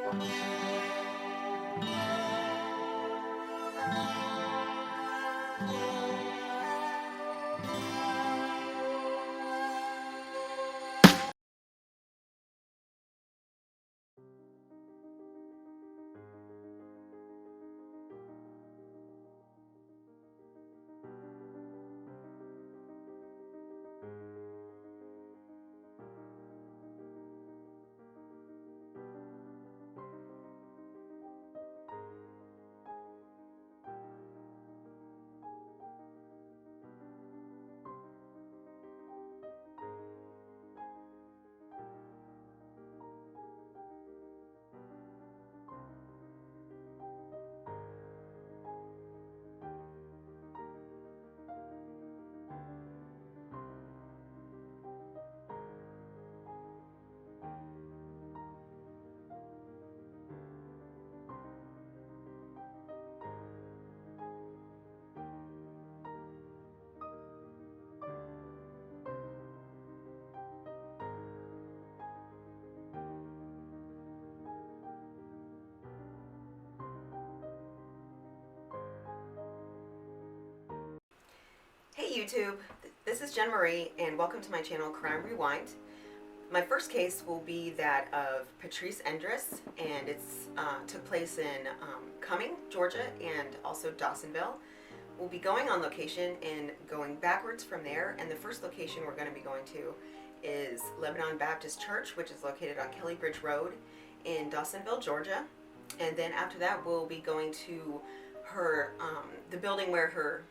Hey YouTube, this is Jen Marie and welcome to my channel Crime Rewind. My first case will be that of Patrice Endres, and it's took place in Cumming, Georgia, and also Dawsonville. We'll be going on location and going backwards from there, and the first location we're going to be going to is Lebanon Baptist Church, which is located on Kelly Bridge Road in Dawsonville, Georgia. And then after that we'll be going to her the building where her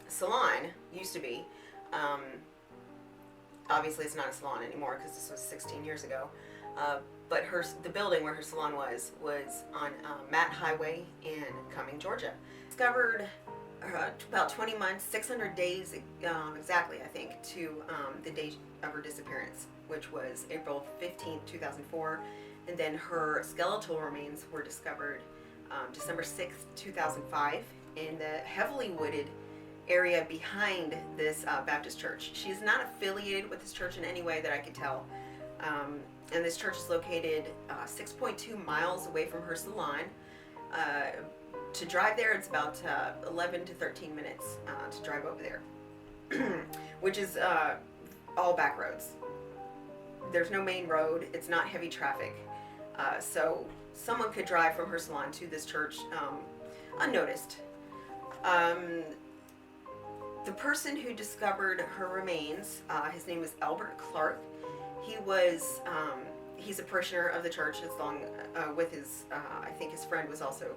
salon used to be. Obviously it's not a salon anymore because this was 16 years ago, but the building where her salon was on Matt Highway in Cumming, Georgia. Discovered about 20 months, 600 days exactly, I think, to the day of her disappearance, which was April 15th, 2004, and then her skeletal remains were discovered December 6th, 2005 in the heavily wooded area behind this Baptist church. She is not affiliated with this church in any way that I could tell. And this church is located 6.2 miles away from her salon. To drive there, it's about 11 to 13 minutes to drive over there, which is all back roads. There's no main road. It's not heavy traffic. So someone could drive from her salon to this church unnoticed. The person who discovered her remains, his name is Albert Clark. He's a parishioner of the church, as long with his, I think his friend was also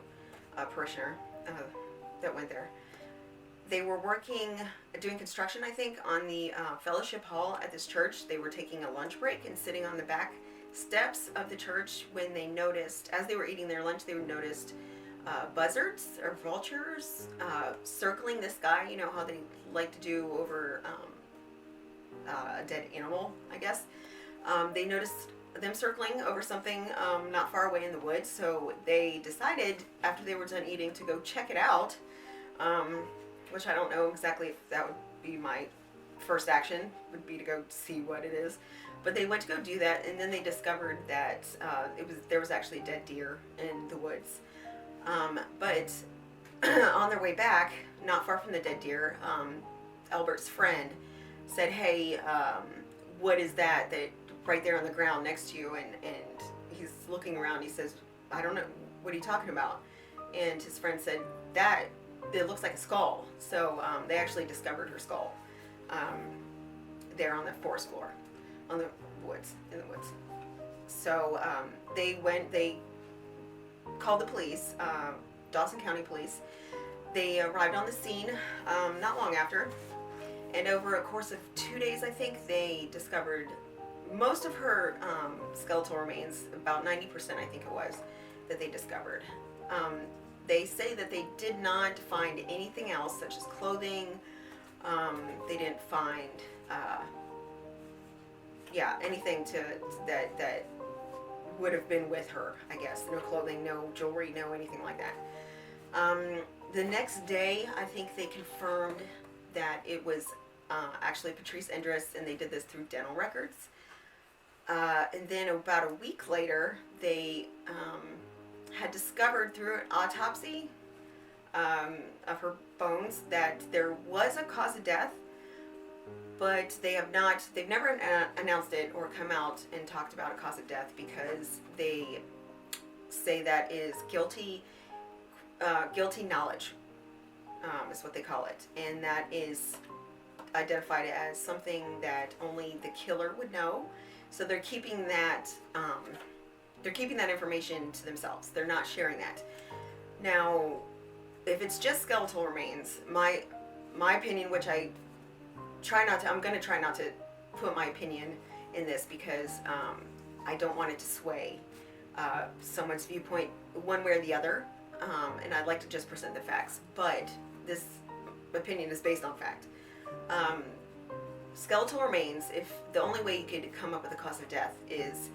a parishioner that went there. They were doing construction, I think, on the fellowship hall at this church. They were taking a lunch break and sitting on the back steps of the church when they noticed, as they were eating their lunch, they noticed buzzards or vultures circling this guy. You know how they like to do over a dead animal, I guess. They noticed them circling over something not far away in the woods, so they decided after they were done eating to go check it out, which I don't know exactly if that would be my first action, would be to go see what it is. But they went to go do that, and then they discovered that there was actually a dead deer in the woods. But on their way back, not far from the dead deer, Albert's friend said, "Hey, what is that right there on the ground next to you?" And he's looking around. He says, "I don't know. What are you talking about?" And his friend said, "That it looks like a skull." So they actually discovered her skull there on the forest floor, in the woods. So they called the police, Dawson County Police. They arrived on the scene not long after, and over a course of 2 days, I think, they discovered most of her skeletal remains, about 90%, I think it was, that they discovered. They say that they did not find anything else, such as clothing. They didn't find, anything that would have been with her, I guess. No clothing, no jewelry, no anything like that. The next day, I think they confirmed that it was actually Patrice Endres, and they did this through dental records. And then about a week later, they had discovered through an autopsy of her bones that there was a cause of death, but they've never announced it or come out and talked about a cause of death, because they say that is guilty knowledge, is what they call it, and that is identified as something that only the killer would know. So they're keeping that information to themselves. They're not sharing that. Now, if it's just skeletal remains, my opinion, which I'm going to try not to put my opinion in this, because I don't want it to sway someone's viewpoint one way or the other, and I'd like to just present the facts. But this opinion is based on fact. Skeletal remains, if the only way you could come up with a cause of death is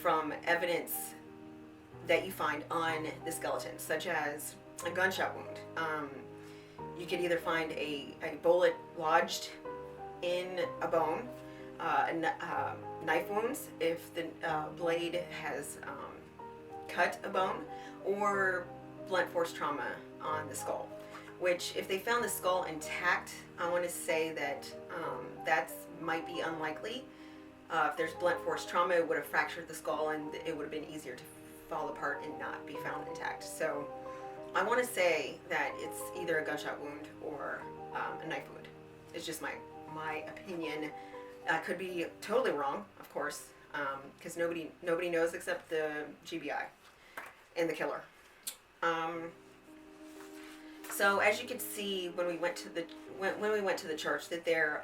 from evidence that you find on the skeleton, such as a gunshot wound. You could either find a bullet lodged in a bone, knife wounds if the blade has cut a bone, or blunt force trauma on the skull. Which, if they found the skull intact, I want to say that that might be unlikely. If there's blunt force trauma, it would have fractured the skull, and it would have been easier to fall apart and not be found intact. So I want to say that it's either a gunshot wound or a knife wound. It's just my opinion. I could be totally wrong, of course, because nobody knows except the GBI and the killer. So as you could see when we went to the church, that there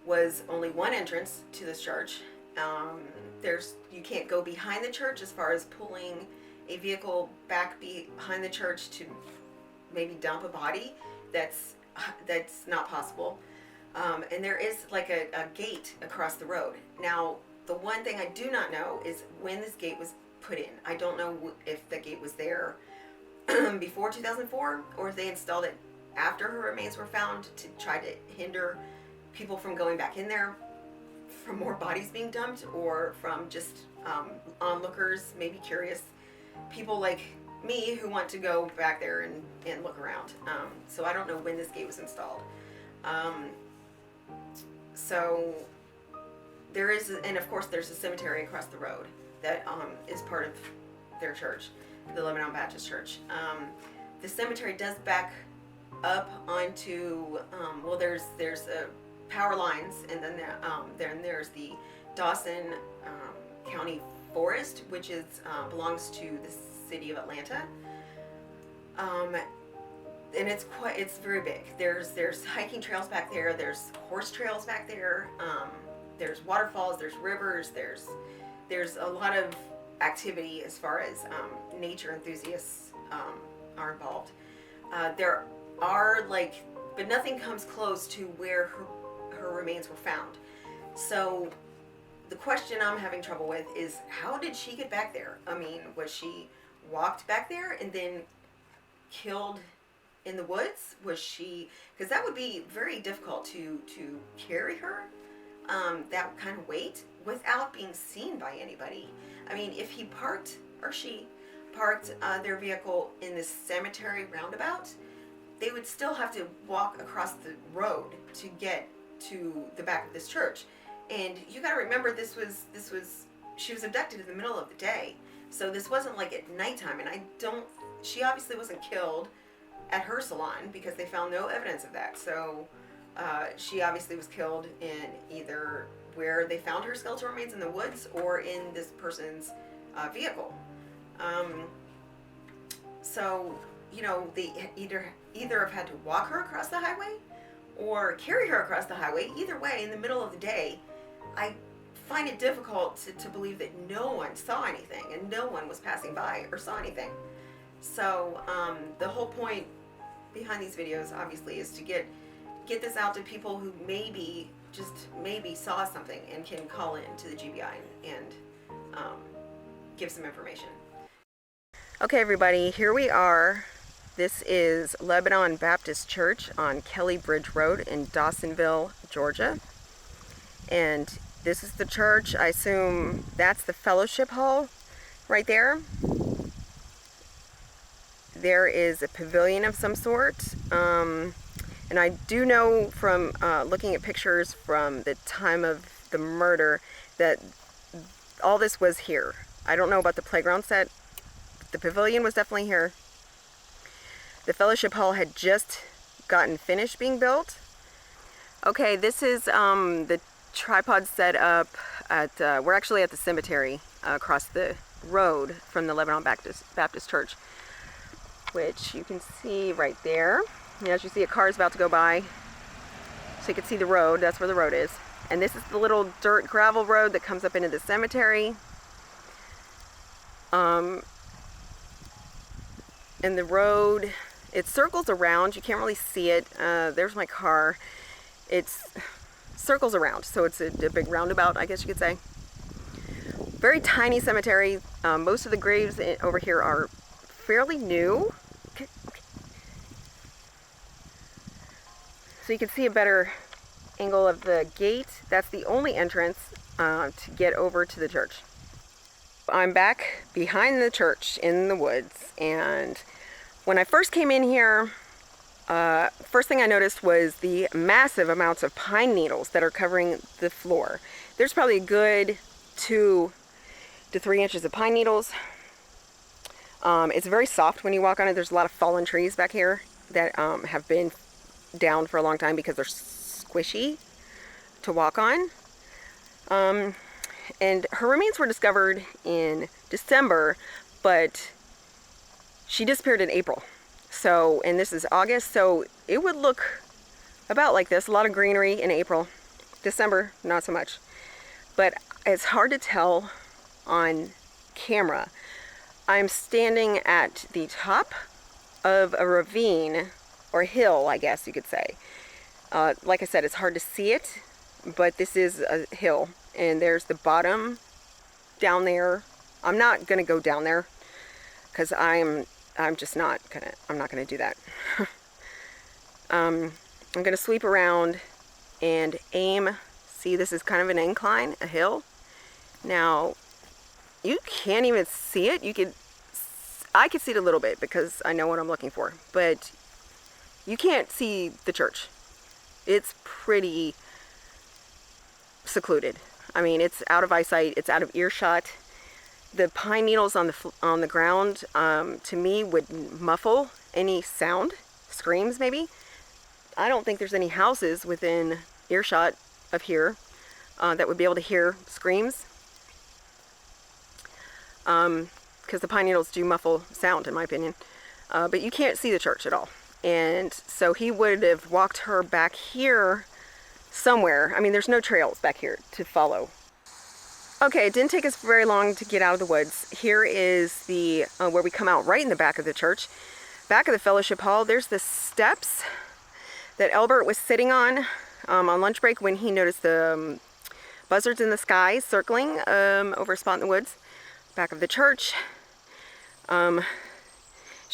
was only one entrance to this church. You can't go behind the church as far as pulling a vehicle back behind the church to maybe dump a body. That's not possible. And there is like a gate across the road. Now, the one thing I do not know is when this gate was put in. I don't know if the gate was there before 2004, or if they installed it after her remains were found to try to hinder people from going back in there, from more bodies being dumped, or from just onlookers, maybe curious people like me who want to go back there and look around. So I don't know when this gate was installed. So there is, and of course there's a cemetery across the road that is part of their church, the Lebanon Baptist Church. The cemetery does back up onto, there's power lines, and then there's the Dawson County Forest, which belongs to the city of Atlanta. And it's very big. There's hiking trails back there. There's horse trails back there. There's waterfalls. There's rivers. There's a lot of activity as far as nature enthusiasts are involved. There are but nothing comes close to where her remains were found. So the question I'm having trouble with is, how did she get back there? I mean, was she walked back there and then killed in the woods? Was she, because that would be very difficult to carry her that kind of weight without being seen by anybody. I mean, if he parked, or she parked their vehicle in this cemetery roundabout, they would still have to walk across the road to get to the back of this church. And you got to remember, she was abducted in the middle of the day. So this wasn't like at nighttime, and she obviously wasn't killed at her salon, because they found no evidence of that. So she obviously was killed in either where they found her skeletal remains in the woods, or in this person's vehicle. So, they either have had to walk her across the highway or carry her across the highway. Either way, in the middle of the day, I find it difficult to believe that no one saw anything and no one was passing by or saw anything. So the whole point behind these videos, obviously, is to get this out to people who maybe saw something and can call in to the GBI and give some information. Okay, everybody, here we are. This is Lebanon Baptist Church on Kelly Bridge Road in Dawsonville, Georgia. And this is the church. I assume that's the fellowship hall right there. there is a pavilion of some sort. And I do know from looking at pictures from the time of the murder that all this was here. I don't know about the playground set. The pavilion was definitely here. The fellowship hall had just gotten finished being built. Okay, this is the tripod set up at, we're actually at the cemetery across the road from the Lebanon Baptist Church, which you can see right there. And as you see, a car is about to go by, so you can see the road. That's where the road is. And this is the little dirt gravel road that comes up into the cemetery. And the road, it circles around. You can't really see it. There's my car. It's circles around, so it's a big roundabout, I guess you could say. Very tiny cemetery. Most of the graves over here are fairly new. Okay. So you can see a better angle of the gate. That's the only entrance to get over to the church. I'm back behind the church in the woods, and when I first came in here, first thing I noticed was the massive amounts of pine needles that are covering the floor. There's probably a good 2 to 3 inches of pine needles. It's very soft when you walk on it. There's a lot of fallen trees back here that have been down for a long time because they're squishy to walk on. And her remains were discovered in December, but she disappeared in April. So, and this is August, so it would look about like this. A lot of greenery in April. December, not so much. But it's hard to tell on camera. I'm standing at the top of a ravine, or hill, I guess you could say. Like I said, it's hard to see it, but this is a hill, and there's the bottom down there. I'm not gonna go down there because I'm just not gonna, I'm not gonna do that. I'm gonna sweep around and aim. See, this is kind of an incline, a hill. Now, you can't even see it. I could see it a little bit because I know what I'm looking for, but you can't see the church. It's pretty secluded. I mean, it's out of eyesight, it's out of earshot. The pine needles on the ground, to me, would muffle any sound, screams maybe. I don't think there's any houses within earshot of here that would be able to hear screams. Because the pine needles do muffle sound, in my opinion. But you can't see the church at all. And so he would have walked her back here somewhere. I mean, there's no trails back here to follow. Okay, it didn't take us very long to get out of the woods. Here is the where we come out right in the back of the church. Back of the fellowship hall, there's the steps that Elbert was sitting on lunch break when he noticed the buzzards in the sky circling over a spot in the woods. Back of the church. As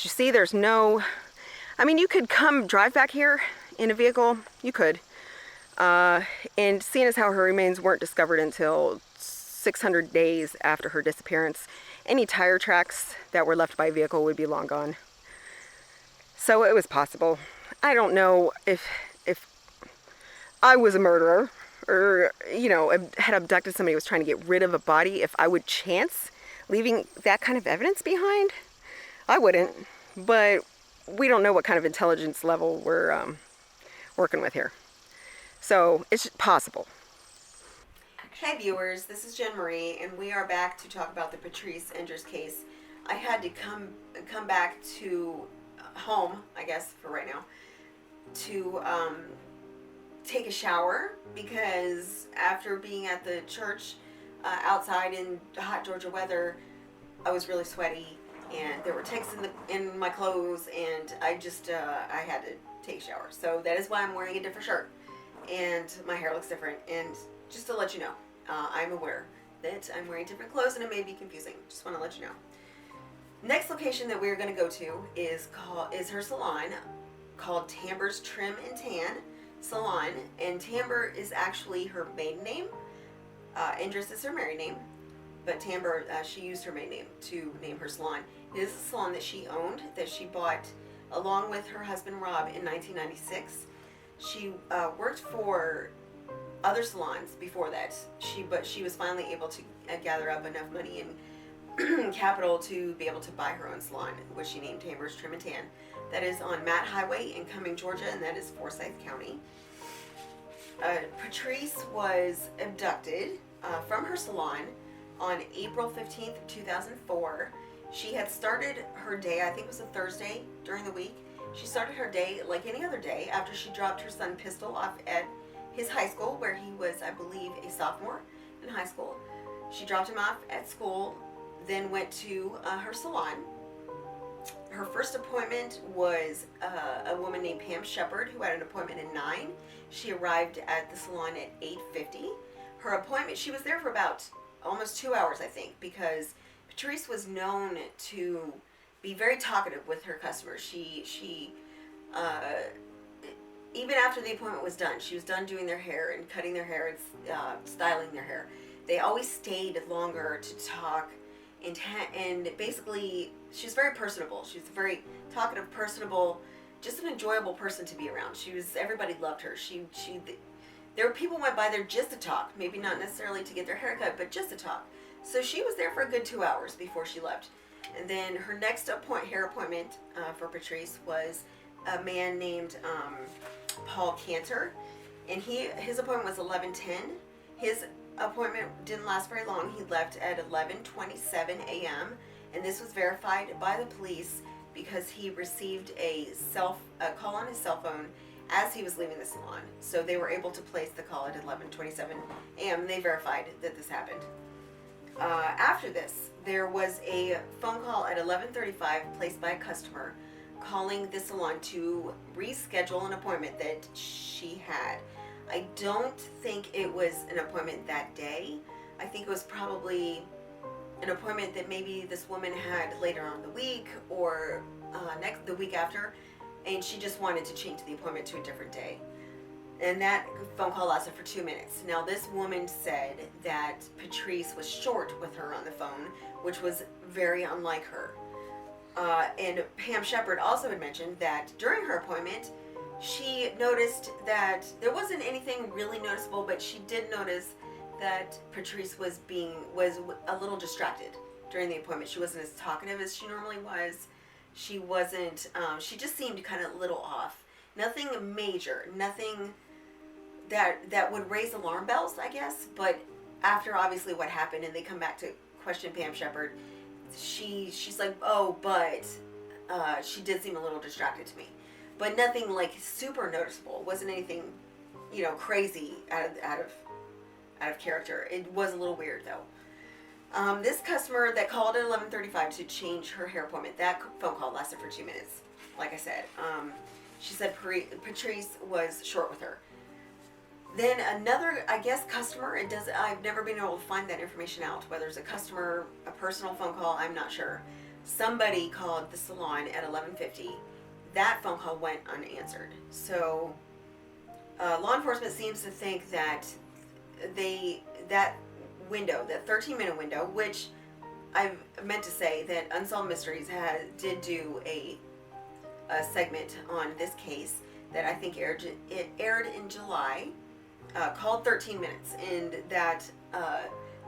you see, there's no... I mean, you could come drive back here in a vehicle. You could. And seeing as how her remains weren't discovered until 600 days after her disappearance, any tire tracks that were left by a vehicle would be long gone. So it was possible. I don't know if I was a murderer or, you know, had abducted somebody who was trying to get rid of a body, if I would chance leaving that kind of evidence behind. I wouldn't, but we don't know what kind of intelligence level we're working with here. So it's possible. Hey viewers, this is Jen Marie, and we are back to talk about the Patrice Endres case. I had to come back to home, I guess, for right now, to take a shower, because after being at the church outside in hot Georgia weather, I was really sweaty, and there were ticks in my clothes, and I just I had to take a shower. So that is why I'm wearing a different shirt, and my hair looks different. And just to let you know, I'm aware that I'm wearing different clothes, and it may be confusing. Just want to let you know. Next location that we're going to go to is her salon, called Tamber's Trim and Tan Salon, and Tamber is actually her maiden name. Endres is her married name. but Tamber, she used her maiden name to name her salon. It is a salon that she owned, that she bought along with her husband Rob in 1996. She worked for other salons before that. But she was finally able to gather up enough money and capital to be able to buy her own salon, which she named Tamber's Trim and Tan. That is on Matt Highway in Cumming, Georgia, and that is Forsyth County. Patrice was abducted from her salon on April 15th, 2004. She had started her day, I think it was a Thursday during the week. She started her day like any other day after she dropped her son Pistol off at his high school, where he was, I believe, a sophomore in high school. She dropped him off at school, then went to her salon. Her first appointment was a woman named Pam Shepard, who had an appointment at 9. She arrived at the salon at 8:50. Her appointment, she was there for about almost 2 hours, I think, because Patrice was known to be very talkative with her customers. She even after the appointment was done, she was done doing their hair and cutting their hair and styling their hair, they always stayed longer to talk. And basically, she's very personable. She's a very talkative, personable, just an enjoyable person to be around. Everybody loved her. There were people who went by there just to talk, maybe not necessarily to get their hair cut, but just to talk. So she was there for a good 2 hours before she left. And then her next hair appointment for Patrice was a man named Paul Cantor, and his appointment was 11:10. His appointment didn't last very long. He left at 11:27 a.m. and this was verified by the police because he received a call on his cell phone as he was leaving the salon. So they were able to place the call at 11:27 a.m. and they verified that this happened. After this, there was a phone call at 11:35 placed by a customer calling the salon to reschedule an appointment that she had. I don't think it was an appointment that day. I think it was probably an appointment that maybe this woman had later on in the week or the week after, and she just wanted to change the appointment to a different day. And that phone call lasted for 2 minutes. Now, this woman said that Patrice was short with her on the phone, which was very unlike her. And Pam Shepard also had mentioned that during her appointment, she noticed that there wasn't anything really noticeable, but she did notice that Patrice was a little distracted during the appointment. She wasn't as talkative as she normally was. She just seemed kind of a little off. Nothing major, nothing that would raise alarm bells, I guess. But after obviously what happened, and they come back to question Pam Shepard, she's like, oh, but she did seem a little distracted to me. But nothing like super noticeable. It wasn't anything, crazy out of character. It was a little weird though. This customer that called at 11:35 to change her hair appointment, that phone call lasted for 2 minutes. Like I said, she said Patrice was short with her. Then another, I guess, customer. I've never been able to find that information out. Whether it's a customer, a personal phone call, I'm not sure. Somebody called the salon at 11:50. That phone call went unanswered. So law enforcement seems to think that that 13-minute window, which I've meant to say that Unsolved Mysteries did do a segment on this case that I think aired in July, called 13 minutes, and that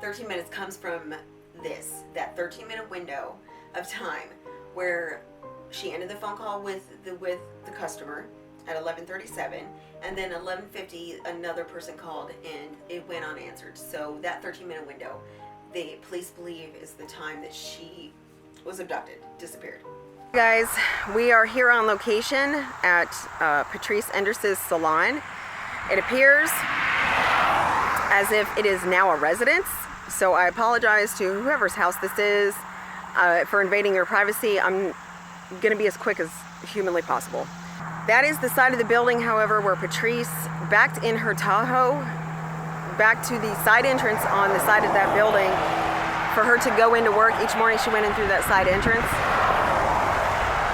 13 minutes comes from that 13-minute window of time where she ended the phone call with the customer at 11:37, and then 11:50 another person called and it went unanswered. So that 13-minute window, the police believe, is the time that she was abducted, disappeared. Guys, we are here on location at Patrice Endres' salon. It appears as if it is now a residence, so I apologize to whoever's house this is for invading your privacy. I'm going to be as quick as humanly possible. That is the side of the building, however, where Patrice backed in her Tahoe back to the side entrance on the side of that building for her to go into work. Each morning she went in through that side entrance.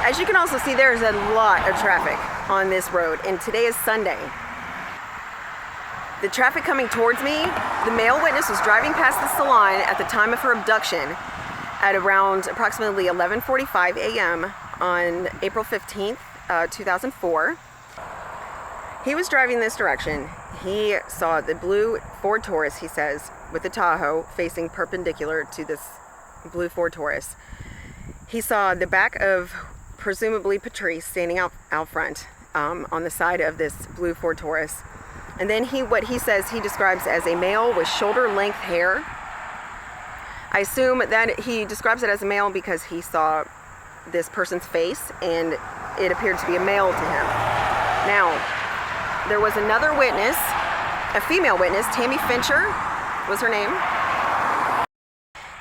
As you can also see, there's a lot of traffic on this road, and today is Sunday. The traffic coming towards me The male witness was driving past the salon at the time of her abduction at around approximately 11:45 a.m. on April 15th, 2004. He was driving this direction. He saw the blue Ford Taurus, he says, with the Tahoe facing perpendicular to this blue Ford Taurus. He saw the back of presumably Patrice standing out front on the side of this blue Ford Taurus. And then what he says he describes as a male with shoulder-length hair. I assume that he describes it as a male because he saw this person's face and it appeared to be a male to him. Now, there was another witness, a female witness, Tammy Fincher was her name.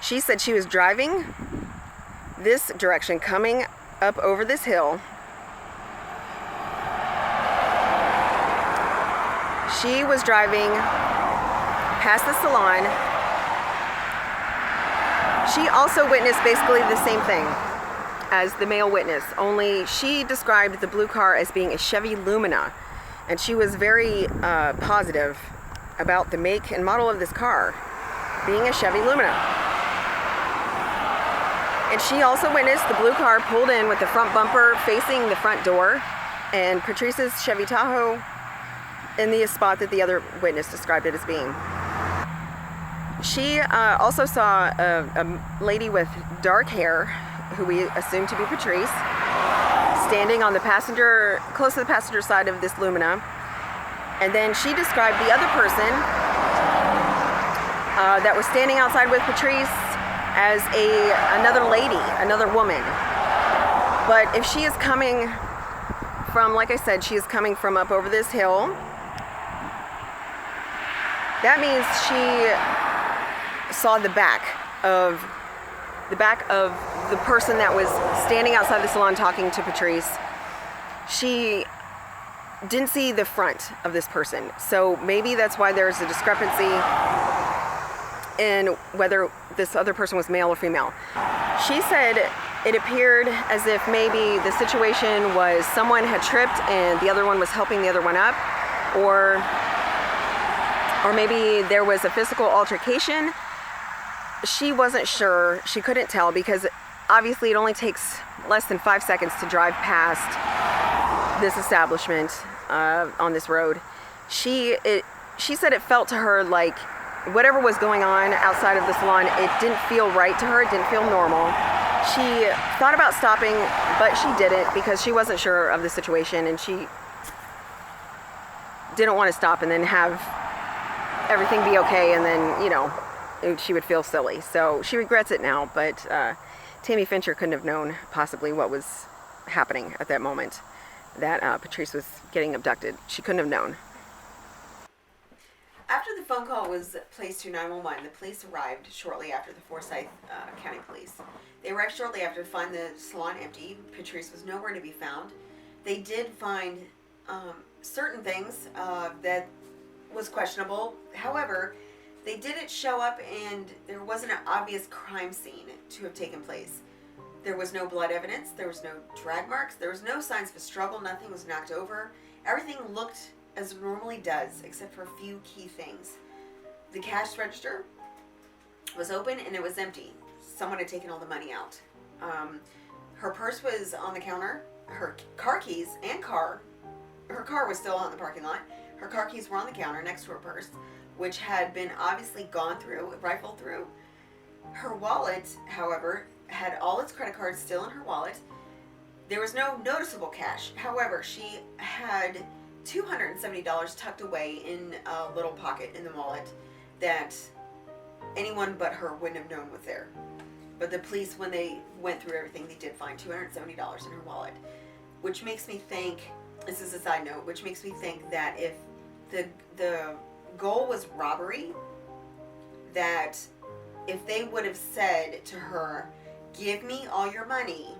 She said she was driving this direction, coming up over this hill. She was driving past the salon. She also witnessed basically the same thing as the male witness, only she described the blue car as being a Chevy Lumina, and she was very positive about the make and model of this car being a Chevy Lumina. And she also witnessed the blue car pulled in with the front bumper facing the front door, and Patrice's Chevy Tahoe in the spot that the other witness described it as being. She also saw a lady with dark hair, who we assume to be Patrice, standing on the passenger, close to the passenger side of this Lumina. And then she described the other person that was standing outside with Patrice as another lady, another woman. But if she is coming from, like I said, she is coming from up over this hill, that means she saw the back of the person that was standing outside the salon talking to Patrice. She didn't see the front of this person. So maybe that's why there's a discrepancy in whether this other person was male or female. She said it appeared as if maybe the situation was someone had tripped and the other one was helping the other one up, or maybe there was a physical altercation. She wasn't sure. She couldn't tell because obviously it only takes less than 5 seconds to drive past this establishment on this road. She said it felt to her like whatever was going on outside of the salon, it didn't feel right to her. It didn't feel normal. She thought about stopping, but she didn't because she wasn't sure of the situation, and she didn't want to stop and then have everything be okay, and then, she would feel silly. So she regrets it now, but Tammy Fincher couldn't have known possibly what was happening at that moment, that Patrice was getting abducted. She couldn't have known. After the phone call was placed to 911, the police arrived shortly after, the Forsyth County Police. They arrived shortly after to find the salon empty. Patrice was nowhere to be found. They did find certain things that was questionable. However, they didn't show up and there wasn't an obvious crime scene to have taken place. There was no blood evidence. There was no drag marks. There was no signs of a struggle. Nothing was knocked over. Everything looked as it normally does, except for a few key things. The cash register was open and it was empty. Someone had taken all the money out. Her purse was on the counter. Her car keys and her car was still out in the parking lot. Her car keys were on the counter next to her purse, which had been obviously gone through, rifled through. Her wallet, however, had all its credit cards still in her wallet. There was no noticeable cash. However, she had $270 tucked away in a little pocket in the wallet that anyone but her wouldn't have known was there. But the police, when they went through everything, they did find $270 in her wallet, which makes me think, this is a side note, which makes me think that if the goal was robbery, that if they would have said to her, give me all your money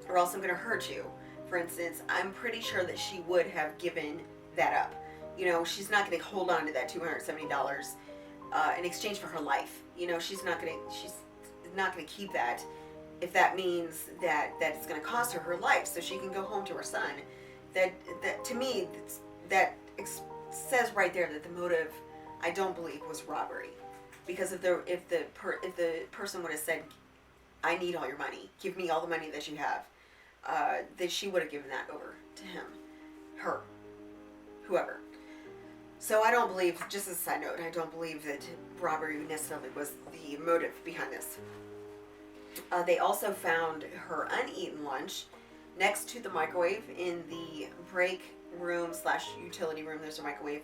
or else I'm going to hurt you, for instance, I'm pretty sure that she would have given that up. She's not going to hold on to that $270 in exchange for her life. She's not going to keep that if that means that it's going to cost her life so she can go home to her son. That to me, that says right there that the motive I don't believe was robbery, because if the person would have said, "I need all your money. Give me all the money that you have," that she would have given that over to him, her, whoever. So I don't believe, just as a side note, I don't believe that robbery necessarily was the motive behind this. They also found her uneaten lunch next to the microwave in the break room / utility room. There's a microwave.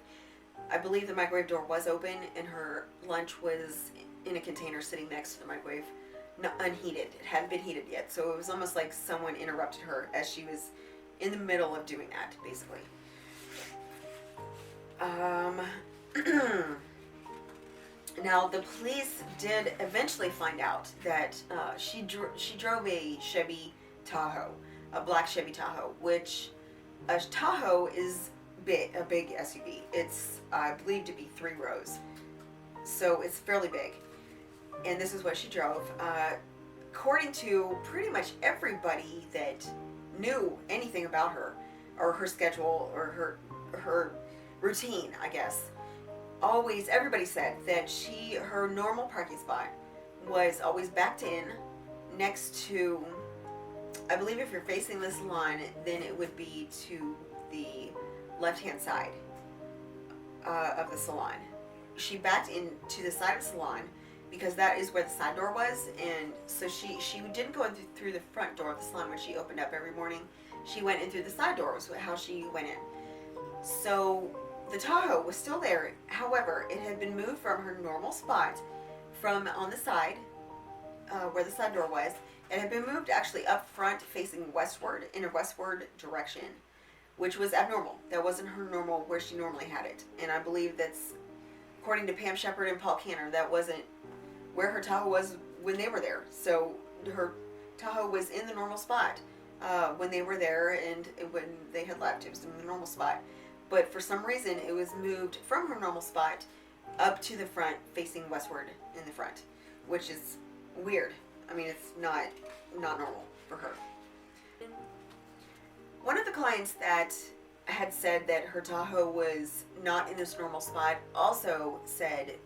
I believe the microwave door was open and her lunch was in a container sitting next to the microwave, not unheated. It hadn't been heated yet, so it was almost like someone interrupted her as she was in the middle of doing that, basically. Now, the police did eventually find out that she drove a Chevy Tahoe, a black Chevy Tahoe, which a Tahoe is a big SUV. It's, I believe, to be 3 rows, so it's fairly big. And this is what she drove. According to pretty much everybody that knew anything about her, or her schedule, or her routine, I guess, everybody said that her normal parking spot was always backed in next to, I believe if you're facing this salon, then it would be to the left-hand side of the salon. She backed in to the side of the salon because that is where the side door was, and so she didn't go in through the front door of the salon when she opened up every morning. She went in through the side door, was how she went in. So the Tahoe was still there. However, it had been moved from her normal spot, from on the side, where the side door was. It had been moved actually up front, facing westward, in a westward direction, which was abnormal. That wasn't her normal, where she normally had it. And I believe that's, according to Pam Shepard and Paul Canner, that wasn't where her Tahoe was when they were there. So her Tahoe was in the normal spot when they were there, and when they had left, it was in the normal spot. But for some reason, it was moved from her normal spot up to the front, facing westward in the front, which is weird. I mean, it's not normal for her. One of the clients that had said that her Tahoe was not in this normal spot also said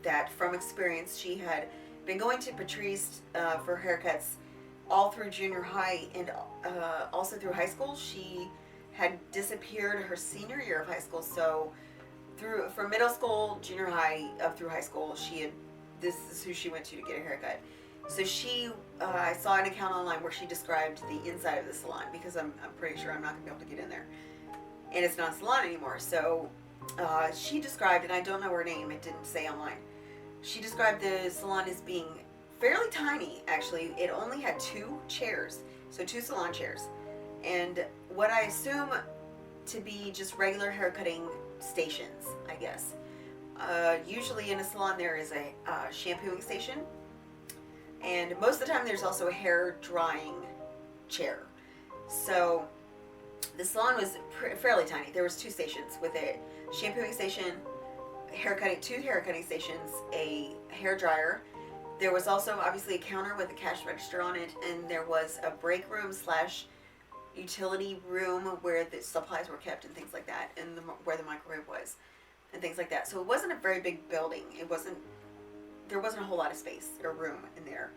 that from experience she had been going to Patrice for haircuts all through junior high and also through high school. She had disappeared her senior year of high school, so from middle school, junior high, up through high school, this is who she went to get a haircut. So I saw an account online where she described the inside of the salon, because I'm pretty sure I'm not going to be able to get in there. And it's not a salon anymore. So she described, and I don't know her name, it didn't say online. She described the salon as being fairly tiny, actually. It only had 2 chairs, so 2 salon chairs. And what I assume to be just regular haircutting stations, I guess. Usually in a salon there is a shampooing station. And most of the time there's also a hair drying chair. So the salon was fairly tiny. There was 2 stations with a shampooing station, 2 haircutting stations, a hair dryer. There was also obviously a counter with a cash register on it, and there was a break room / utility room where the supplies were kept and things like that, and where the microwave was and things like that. So it wasn't a very big building. There wasn't a whole lot of space or room in there.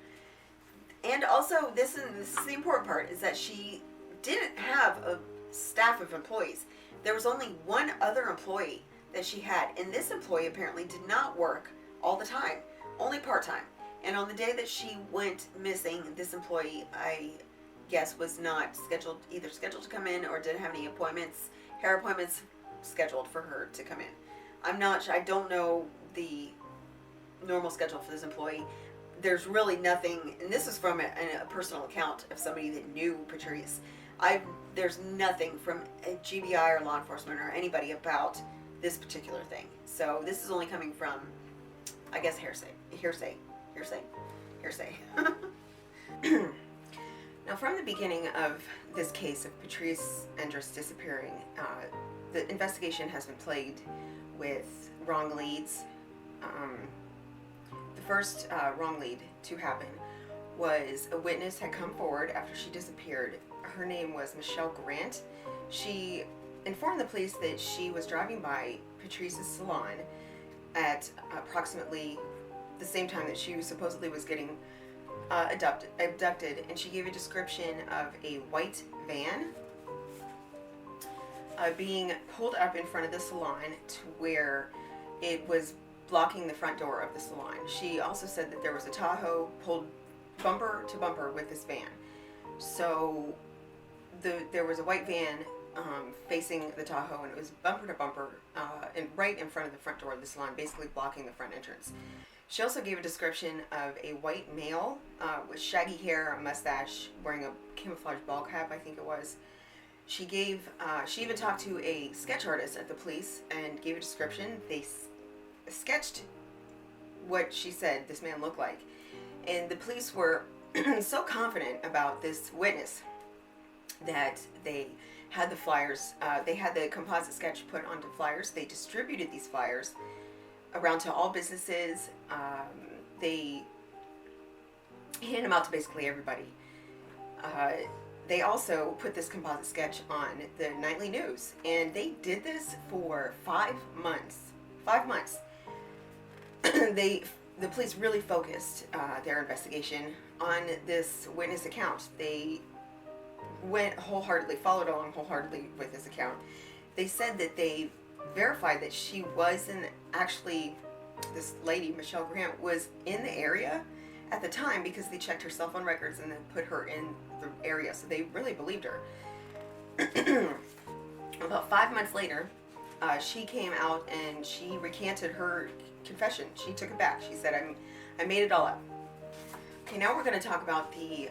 And also, this is the important part, is that she didn't have a staff of employees. There was only one other employee that she had, and this employee apparently did not work all the time, only part-time. And on the day that she went missing, this employee, I guess, was not either scheduled to come in or didn't have any hair appointments scheduled for her to come in. I'm not sure. I don't know the normal schedule for this employee. There's really nothing, and this is from a personal account of somebody that knew Patrice. There's nothing from a GBI or law enforcement or anybody about this particular thing. So this is only coming from, I guess, hearsay. Now, from the beginning of this case of Patrice Endres disappearing, the investigation has been plagued with wrong leads. The first wrong lead to happen was a witness had come forward after she disappeared. Her name was Michelle Grant. She informed the police that she was driving by Patrice's salon at approximately the same time that she supposedly was getting abducted, and she gave a description of a white van being pulled up in front of the salon to where it was blocking the front door of the salon. She also said that there was a Tahoe pulled bumper to bumper with this van. So there was a white van facing the Tahoe, and it was bumper to bumper and right in front of the front door of the salon, basically blocking the front entrance. She also gave a description of a white male with shaggy hair, a mustache, wearing a camouflage ball cap, I think it was. She even talked to a sketch artist at the police and gave a description. They sketched what she said this man looked like. And the police were so confident about this witness that they had the flyers, they had the composite sketch put onto flyers. They distributed these flyers around to all businesses. They handed them out to basically everybody. They also put this composite sketch on the nightly news, and they did this for 5 months. 5 months. The police really focused their investigation on this witness account. They followed along wholeheartedly with this account. They said that they verified that she wasn't actually, this lady, Michelle Grant, was in the area at the time because they checked her cell phone records and then put her in the area. So they really believed her. About 5 months later, she came out and she recanted her confession. She took it back. She said, I made it all up. Okay, now we're going to talk about the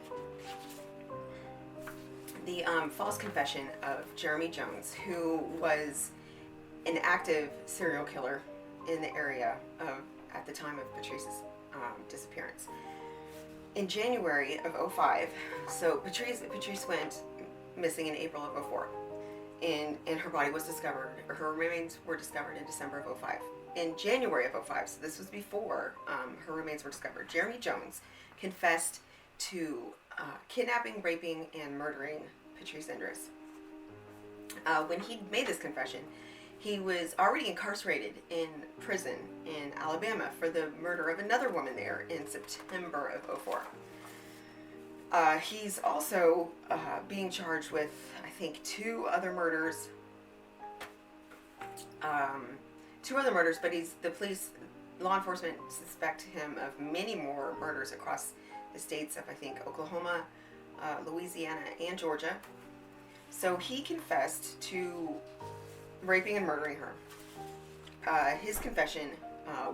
false confession of Jeremy Jones, who was an active serial killer in the area at the time of Patrice's disappearance. In January of 2005, so Patrice went missing in April of 2004, and her body was discovered, or her remains were discovered in December of 2005. In January of 2005, so this was before her remains were discovered, Jeremy Jones confessed to kidnapping, raping, and murdering Patrice Endres. When he made this confession, he was already incarcerated in prison in Alabama for the murder of another woman there in September of 2004. He's also being charged with, I think, two other murders, but law enforcement suspect him of many more murders across the states of, I think, Oklahoma, Louisiana, and Georgia. So he confessed to raping and murdering her. His confession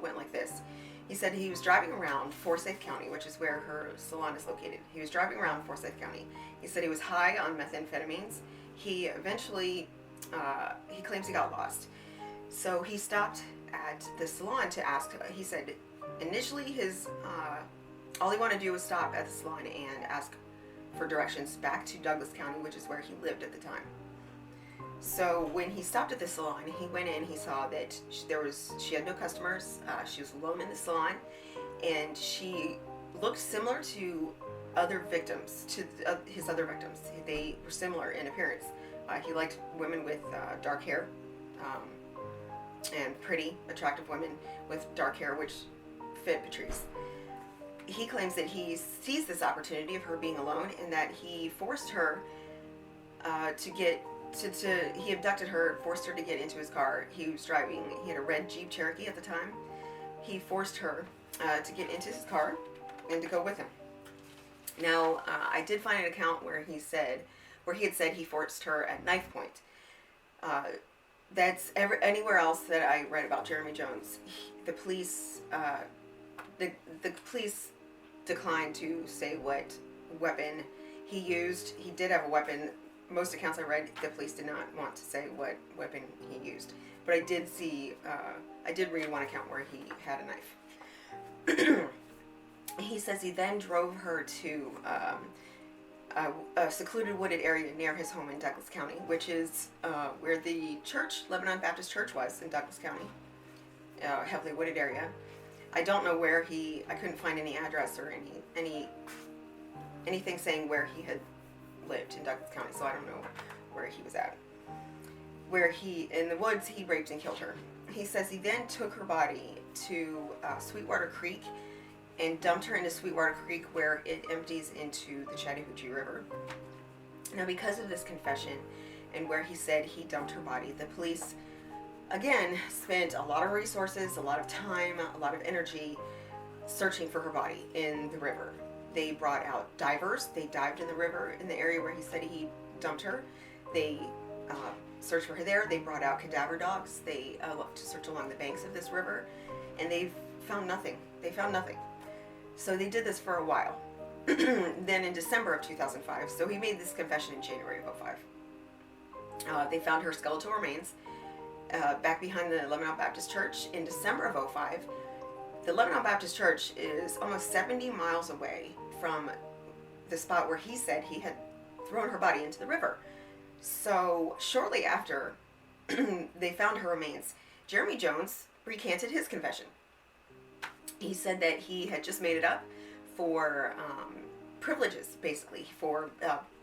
went like this. He said he was driving around Forsyth County, which is where her salon is located. He was driving around Forsyth County. He said he was high on methamphetamines. He eventually, he claims he got lost. So he stopped at the salon to ask. He said initially all he wanted to do was stop at the salon and ask for directions back to Douglas County, which is where he lived at the time. So when he stopped at the salon, he went in, he saw that she had no customers, she was alone in the salon, and she looked similar to his other victims. They were similar in appearance. He liked women with dark hair, and pretty, attractive women with dark hair, which fit Patrice. He claims that he seized this opportunity of her being alone and that he forced her he abducted her, forced her to get into his car. He was driving, he had a red Jeep Cherokee at the time. He forced her to get into his car and to go with him. Now, I did find an account where he had said he forced her at knife point. Anywhere else that I read about Jeremy Jones, the police declined to say what weapon he used. He did have a weapon. Most accounts I read, the police did not want to say what weapon he used. But I did read one account where he had a knife. He says he then drove her to a secluded wooded area near his home in Douglas County, which is where the church, Lebanon Baptist Church, was in Douglas County, heavily wooded area. I don't know where I couldn't find any address or anything saying where he had lived in Douglas County, so I don't know where he was at. In the woods, he raped and killed her. he says he then took her body to Sweetwater Creek and dumped her into Sweetwater Creek, where it empties into the Chattahoochee River. Now, because of this confession and where he said he dumped her body, the police, again, spent a lot of resources, a lot of time, a lot of energy searching for her body in the river. They brought out divers. They dived in the river in the area where he said he dumped her. They searched for her there. They brought out cadaver dogs. They looked to search along the banks of this river, and they found nothing. They found nothing. So they did this for a while. Then in December of 2005, so he made this confession in January of 2005. They found her skeletal remains back behind the Lebanon Baptist Church in December of 2005. The Lebanon Baptist Church is almost 70 miles away from the spot where he said he had thrown her body into the river. So shortly after they found her remains, Jeremy Jones recanted his confession. He said that he had just made it up for privileges, basically, for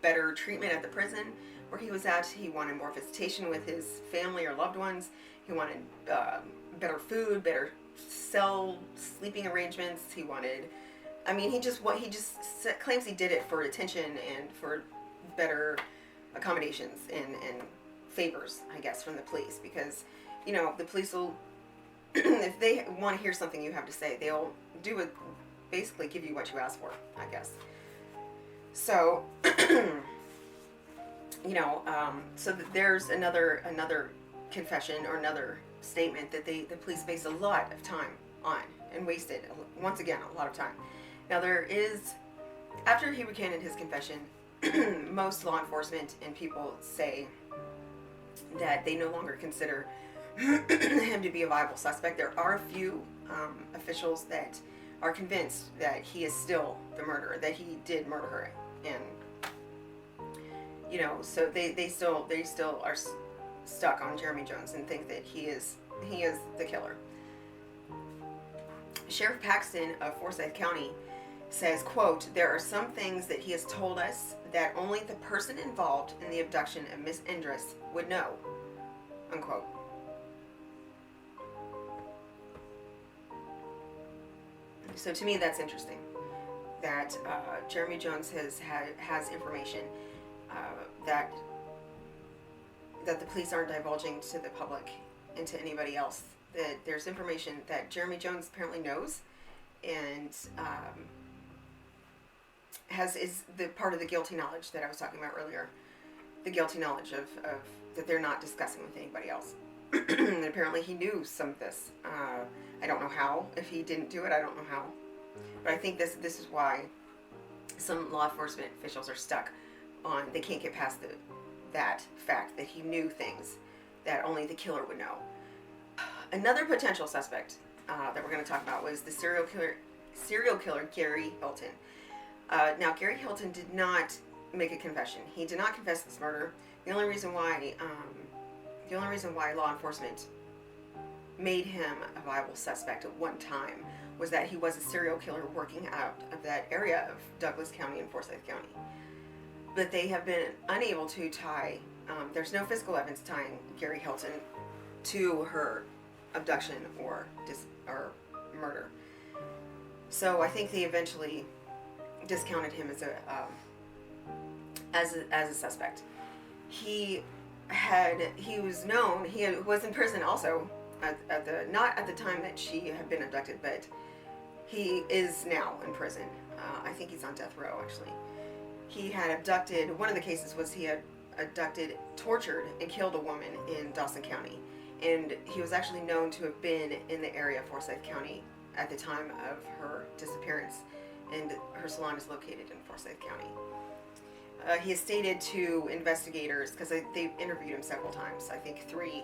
better treatment at the prison where he was at. He wanted more visitation with his family or loved ones. He wanted better food, better cell sleeping arrangements. He wanted, he just claims he did it for attention and for better accommodations and favors, I guess, from the police, because the police will if they want to hear something you have to say, they'll do it, basically give you what you ask for, I guess. So so there's another confession or another statement that the police based a lot of time on and wasted, once again, a lot of time. Now there is, after he recanted his confession, most law enforcement and people say that they no longer consider him to be a viable suspect. There are a few officials that are convinced that he is still the murderer, that he did murder her, and so they still are stuck on Jeremy Jones and think that he is the killer. Sheriff Paxton of Forsyth County says, quote, "There are some things that he has told us that only the person involved in the abduction of Miss Endres would know," unquote. So to me, that's interesting that Jeremy Jones has information that the police aren't divulging to the public and to anybody else. That there's information that Jeremy Jones apparently knows and is the part of the guilty knowledge that I was talking about earlier. The guilty knowledge of that they're not discussing with anybody else. And apparently he knew some of this. I don't know how. If he didn't do it, I don't know how. But I think this is why some law enforcement officials are stuck on, they can't get past that fact that he knew things that only the killer would know. Another potential suspect that we're going to talk about was the serial killer Gary Hilton. Now, Gary Hilton did not make a confession. He did not confess this murder. The only reason why law enforcement made him a viable suspect at one time was that he was a serial killer working out of that area of Douglas County and Forsyth County. But they have been unable to tie, there's no physical evidence tying Gary Hilton to her abduction or murder. So I think they eventually discounted him as a suspect. He was in prison also not at the time that she had been abducted, but he is now in prison. I think he's on death row, actually. He had abducted, one of the cases was he had abducted, tortured, and killed a woman in Dawson County. And he was actually known to have been in the area of Forsyth County at the time of her disappearance. And her salon is located in Forsyth County. He has stated to investigators, because they interviewed him several times, I think three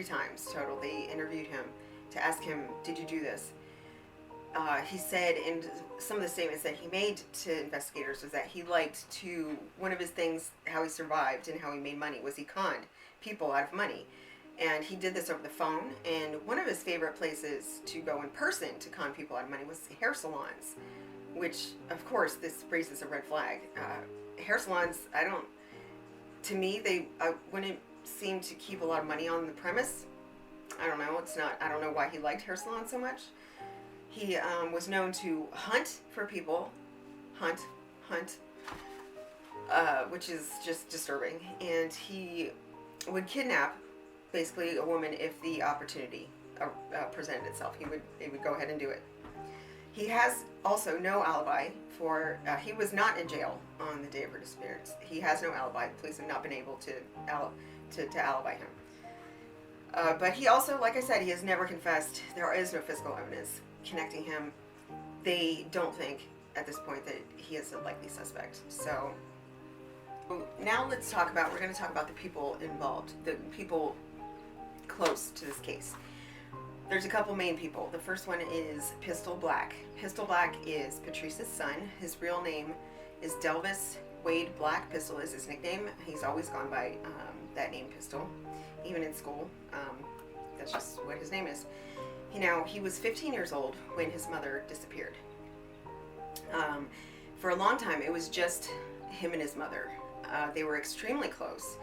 times total, they interviewed him to ask him, did you do this? He said, in some of the statements that he made to investigators, was that he liked to, one of his things, how he survived and how he made money, was he conned people out of money. And he did this over the phone, and one of his favorite places to go in person to con people out of money was hair salons, which, of course, this raises a red flag. Hair salons, to me, they wouldn't seem to keep a lot of money on the premise. I don't know. I don't know why he liked hair salons so much. He was known to hunt for people, hunt, which is just disturbing. And he would kidnap basically a woman if the opportunity presented itself. He would go ahead and do it. He has also no alibi for. He was not in jail on the day of her disappearance. He has no alibi. The police have not been able to alibi him. But he also, like I said, he has never confessed. There is no physical evidence connecting him. They don't think at this point that he is a likely suspect. So now we're going to talk about the people involved, the people close to this case. There's a couple main people. The first one is Pistol Black. Pistol Black is Patrice's son. His real name is Delvis Wade Black. Pistol is his nickname. He's always gone by that name, Pistol, even in school. That's just what his name is. He was 15 years old when his mother disappeared. For a long time, it was just him and his mother. They were extremely close.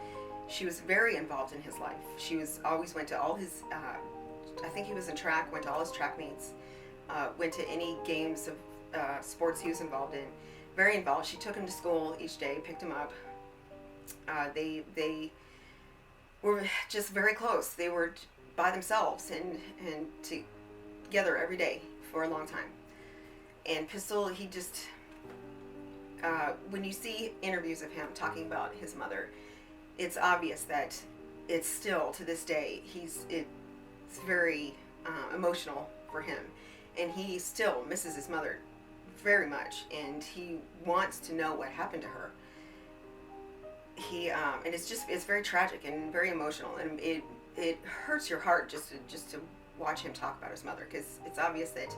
She was very involved in his life. She always went to all his, I think he was in track, went to all his track meets, went to any games of sports he was involved in. Very involved. She took him to school each day, picked him up. They were just very close. They were by themselves and together every day for a long time. And Pistol, he just, when you see interviews of him talking about his mother, it's obvious that it's still, to this day, it's very emotional for him. And he still misses his mother very much, and he wants to know what happened to her. And it's very tragic and very emotional, and it hurts your heart just to watch him talk about his mother, because it's obvious that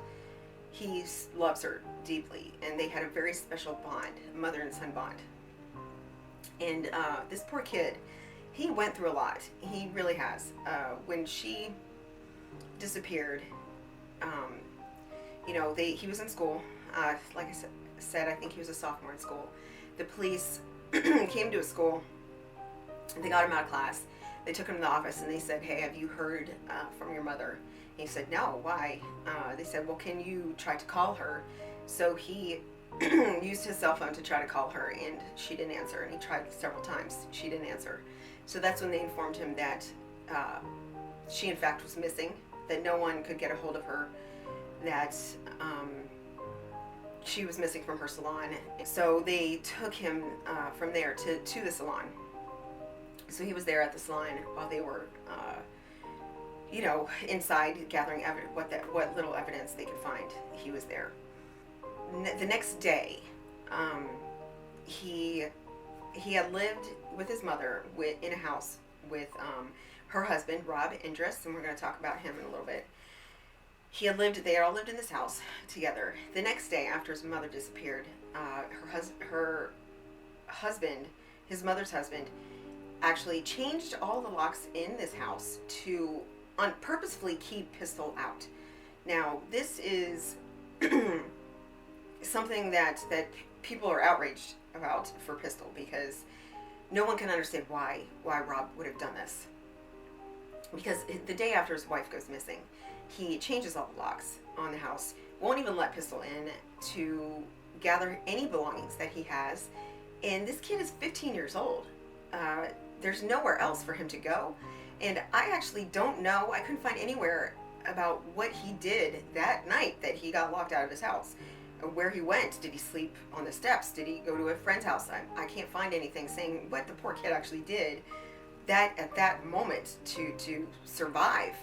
he loves her deeply, and they had a very special bond, a mother and son bond. And this poor kid, he went through a lot. He really has. When she disappeared, he was in school. Like I said, I think he was a sophomore in school. The police came to his school. They got him out of class. They took him to the office and they said, "Hey, have you heard from your mother?" And he said, "No, why?" They said, "Well, can you try to call her?" So he used his cell phone to try to call her, and she didn't answer. And he tried several times. She didn't answer. So that's when they informed him that she, in fact, was missing, that no one could get a hold of her, that she was missing from her salon. So they took him from there to the salon. So he was there at the salon while they were, inside gathering what little evidence they could find. He was there. The next day, he had lived with his mother in a house with her husband, Rob Endres, and we're going to talk about him in a little bit. They had all lived in this house together. The next day, after his mother disappeared, her husband, his mother's husband, actually changed all the locks in this house to purposefully keep Pistol out. Now, this is something that people are outraged about for Pistol, because no one can understand why Rob would have done this. Because the day after his wife goes missing, he changes all the locks on the house, won't even let Pistol in to gather any belongings that he has. And this kid is 15 years old. There's nowhere else for him to go. And I actually don't know, I couldn't find anywhere about what he did that night that he got locked out of his house. Where he went. Did he sleep on the steps? Did he go to a friend's house? I can't find anything saying what the poor kid actually did at that moment to survive.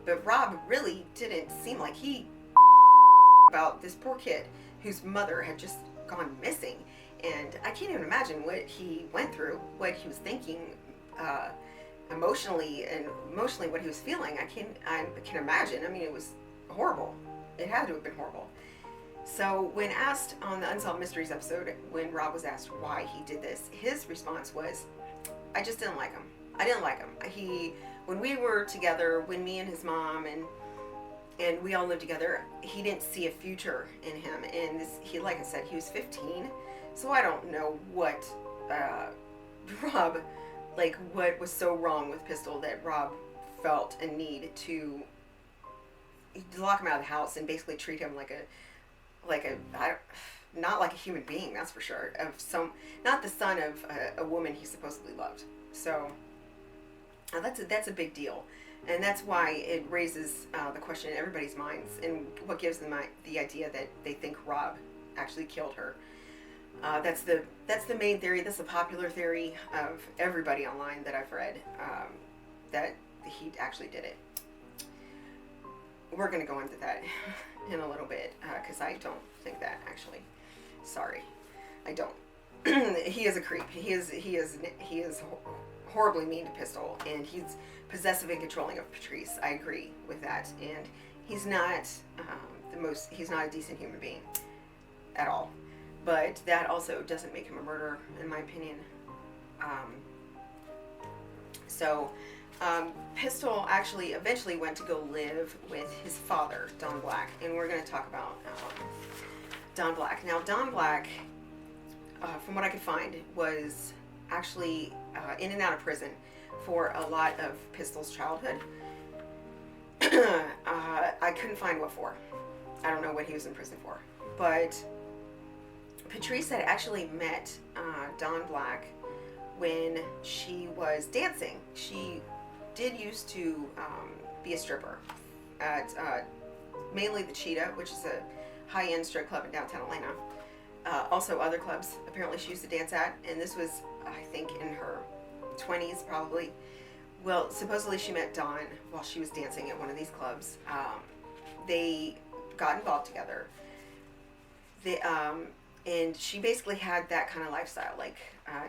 But Rob really didn't seem like he about this poor kid whose mother had just gone missing. And I can't even imagine what he went through, what he was thinking emotionally what he was feeling. I can imagine. I mean, it was horrible. It had to have been horrible. So when asked on the Unsolved Mysteries episode, when Rob was asked why he did this, his response was, "I just didn't like him. I didn't like him. When we were together, when me and his mom and we all lived together, he didn't see a future in him. And like I said, he was 15. So I don't know what what was so wrong with Pistol that Rob felt a need to lock him out of the house and basically treat him like not like a human being, that's for sure. Not the son of a woman he supposedly loved. So that's a big deal, and that's why it raises the question in everybody's minds, and what gives them the idea that they think Rob actually killed her. That's the main theory. That's the popular theory of everybody online that I've read, that he actually did it. We're going to go into that in a little bit, because I don't think that, actually. Sorry, I don't. He is a creep. He is horribly mean to Pistol, and he's possessive and controlling of Patrice. I agree with that, and he's not he's not a decent human being at all. But that also doesn't make him a murderer, in my opinion. Pistol actually eventually went to go live with his father, Don Black, and we're going to talk about Don Black. Now, Don Black, from what I could find, was actually in and out of prison for a lot of Pistol's childhood. I couldn't find what for. I don't know what he was in prison for. But Patrice had actually met Don Black when she was dancing. She did used to be a stripper at mainly the Cheetah, which is a high-end strip club in downtown Atlanta. Also other clubs apparently she used to dance at, and this was, I think, in her 20s probably. Well, supposedly she met Don while she was dancing at one of these clubs. They got involved together. And she basically had that kind of lifestyle, like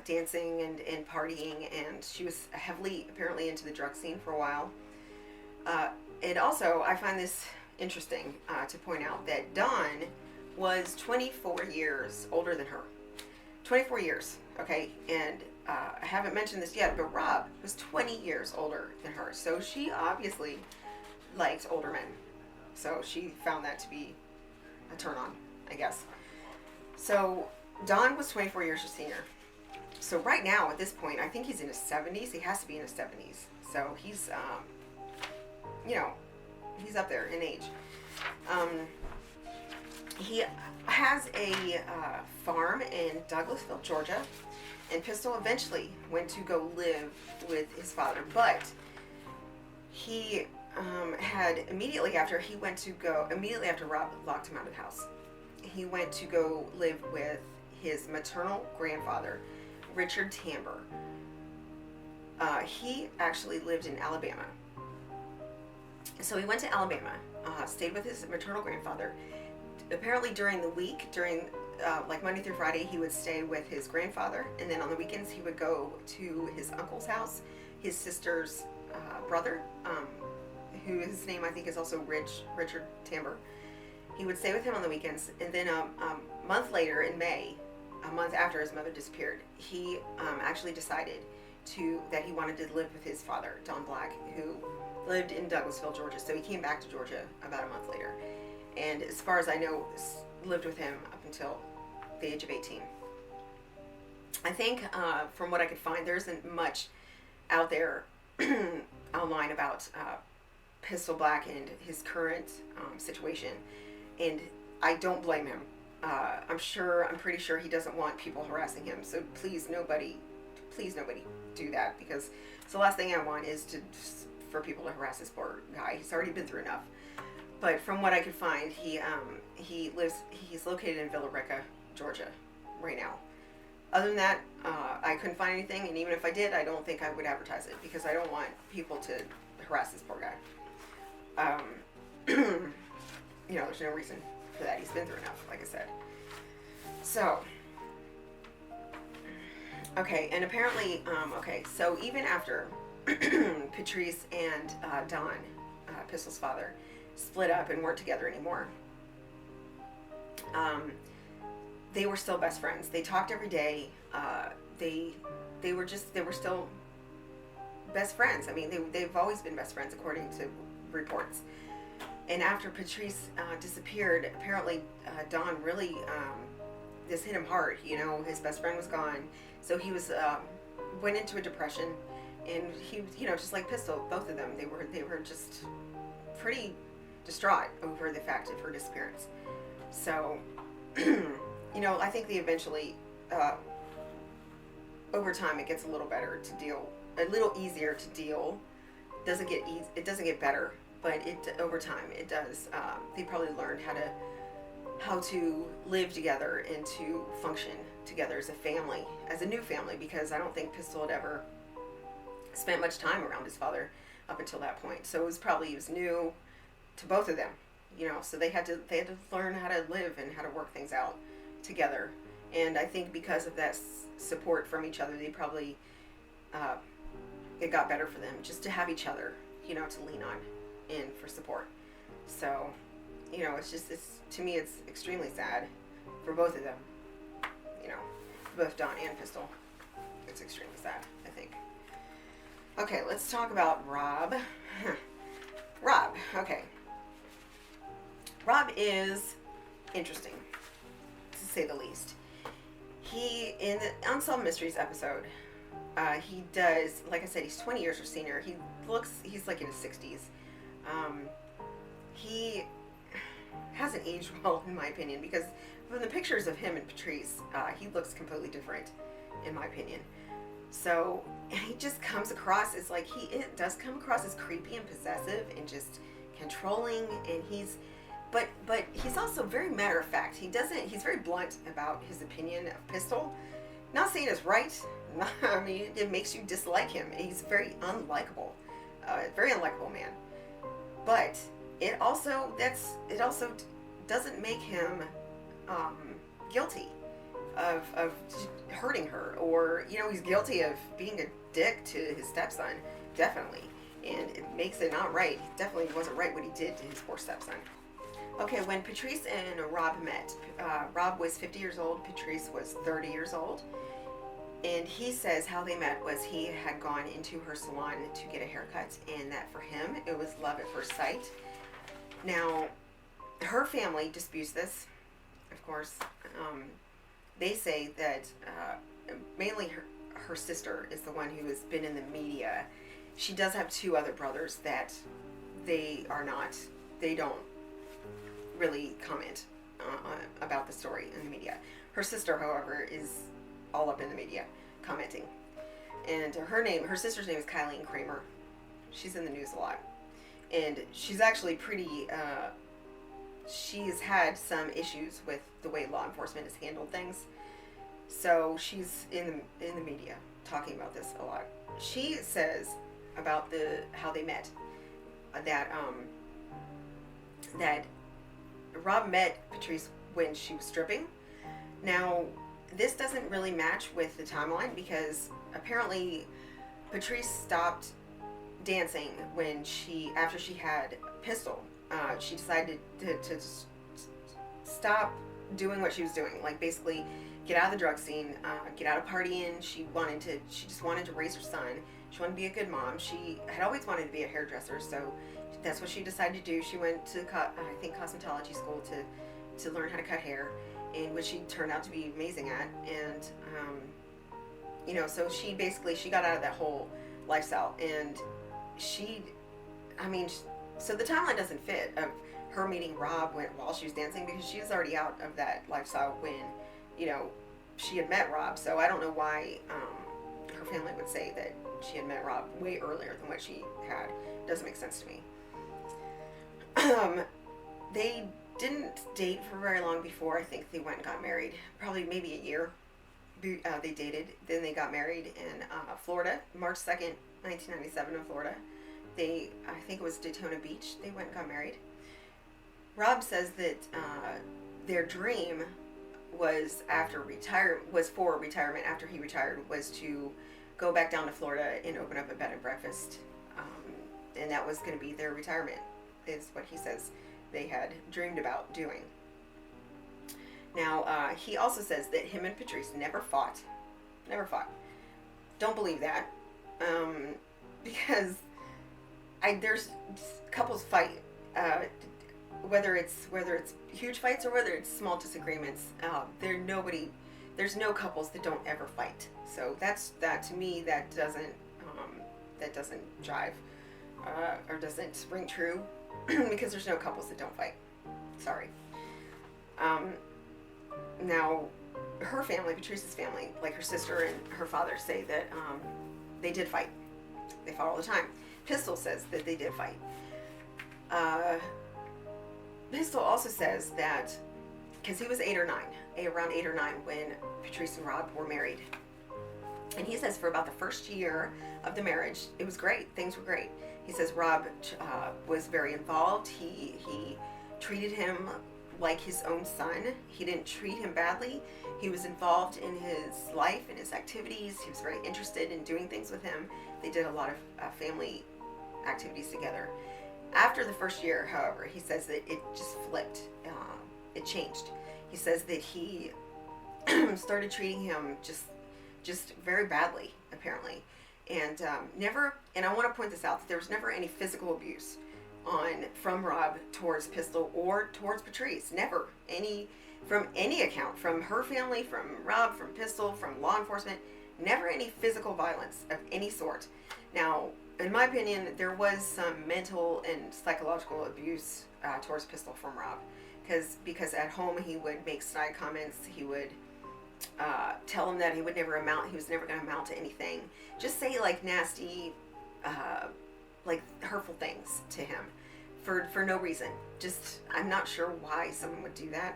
dancing and partying, and she was heavily, apparently, into the drug scene for a while. And also, I find this interesting to point out that Don was 24 years older than her. 24 years, okay? And I haven't mentioned this yet, but Rob was 20 years older than her. So she obviously liked older men. So she found that to be a turn on, I guess. So Don was 24 years her senior. So right now, at this point, I think he's in his 70s. He has to be in his 70s. So he's, he's up there in age. He has a farm in Douglasville, Georgia, and Pistol eventually went to go live with his father. But he had immediately after Rob locked him out of the house, he went to go live with his maternal grandfather, Richard Tamber. He actually lived in Alabama. So he went to Alabama, stayed with his maternal grandfather. Apparently during the week, like Monday through Friday, he would stay with his grandfather, and then on the weekends he would go to his uncle's house, his sister's brother, who his name I think is also Richard Tamber. He would stay with him on the weekends, and then a month later in May, a month after his mother disappeared, he actually decided that he wanted to live with his father, Don Black, who lived in Douglasville, Georgia. So he came back to Georgia about a month later, and as far as I know, lived with him up until the age of 18. I think from what I could find, there isn't much out there online about Pistol Black and his current situation. And I don't blame him. I'm pretty sure he doesn't want people harassing him. So please nobody do that, because it's the last thing I want is for people to harass this poor guy. He's already been through enough. But from what I could find, he's located in Villa Rica, Georgia, right now. Other than that, I couldn't find anything, and even if I did, I don't think I would advertise it, because I don't want people to harass this poor guy. There's no reason for that. He's been through enough, like I said. So, okay, and apparently, so even after Patrice and Don, Pistol's father, split up and weren't together anymore, they were still best friends. They talked every day. They were still best friends. I mean, they've always been best friends according to reports. And after Patrice disappeared, apparently Don really this hit him hard. His best friend was gone, so he went into a depression, and he, just like Pistol, both of them, they were just pretty distraught over the fact of her disappearance. So, I think they eventually, over time, it gets a little better to deal, a little easier to deal. It doesn't get better, but over time it does. They probably learned how to live together and to function together as a family, as a new family, because I don't think Pistol had ever spent much time around his father up until that point. So he was new to both of them, so they had to learn how to live and how to work things out together. And I think because of that support from each other, they probably it got better for them just to have each other, to lean on in for support. So, to me, it's extremely sad for both of them, both Don and Pistol. It's extremely sad, I think. Okay, let's talk about Rob. Rob, okay. Rob is interesting, to say the least. In the Unsolved Mysteries episode, he does, like I said, he's 20 years her senior. He's like in his 60s. He hasn't aged well, in my opinion, because from the pictures of him and Patrice, he looks completely different, in my opinion. So he just comes across as it does come across as creepy and possessive and just controlling, and but he's also very matter of fact. He's very blunt about his opinion of Pistol. Not saying it's right. I mean, it makes you dislike him. He's very unlikable, very unlikable man. But it also doesn't make him guilty of hurting her, or he's guilty of being a dick to his stepson, definitely, and it makes it not right. It definitely wasn't right what he did to his poor stepson. Okay, when Patrice and Rob met, Rob was 50 years old, Patrice was 30 years old, and he says how they met was he had gone into her salon to get a haircut, and that for him it was love at first sight. Now, her family disputes this, of course. They say that mainly her sister is the one who has been in the media. She does have two other brothers that they don't really comment about the story in the media. Her sister, however, is all up in the media commenting. And her sister's name is Kylie Kramer. She's in the news a lot. And she's actually she's had some issues with the way law enforcement has handled things. So she's in the media talking about this a lot. She says about how they met, that Rob met Patrice when she was stripping. Now, this doesn't really match with the timeline, because apparently Patrice stopped dancing after she had Pistol. She decided to stop doing what she was doing, like basically get out of the drug scene, get out of partying. She just wanted to raise her son. She wanted to be a good mom. She had always wanted to be a hairdresser, so that's what she decided to do. She went to cosmetology school to learn how to cut hair, and which she turned out to be amazing at. And so she got out of that whole lifestyle, and so the timeline doesn't fit of her meeting Rob while she was dancing, because she was already out of that lifestyle when she had met Rob. So I don't know why her family would say that she had met Rob way earlier than what she had. It doesn't make sense to me. They didn't date for very long before I think they went and got married. Probably maybe a year. They dated, then they got married in Florida, March 2nd, 1997 in Florida. I think it was Daytona Beach. They went and got married. Rob says that their dream was for retirement. After he retired, was to go back down to Florida and open up a bed and breakfast, and that was going to be their retirement, is what he says they had dreamed about doing. Now, he also says that him and Patrice never fought. Don't believe that, because there's couples fight, whether it's huge fights or whether it's small disagreements. There's no couples that don't ever fight. So that to me, that doesn't that doesn't jive or doesn't ring true because there's no couples that don't fight. Sorry. Now, her family, Patrice's family, like her sister and her father, say that they did fight. They fought all the time. Pistol says that they did fight. Pistol also says that because he was around 8 or 9 when Patrice and Rob were married. And he says for about the first year of the marriage, it was great. Things were great. He says Rob was very involved. He treated him like his own son. He didn't treat him badly. He was involved in his life and his activities. He was very interested in doing things with him. They did a lot of family activities together. After the first year, however, he says that it just flipped. It changed. He says that he started treating him just very badly, apparently. And never, and I want to point this out, that there was never any physical abuse from Rob towards Pistol or towards Patrice. Never. From any account, from her family, from Rob, from Pistol, from law enforcement, never any physical violence of any sort. Now, in my opinion, there was some mental and psychological abuse towards Pistol from Rob, because at home he would make snide comments. He would tell him that he was never going to amount to anything. Just say like nasty, like hurtful things to him for no reason. Just, I'm not sure why someone would do that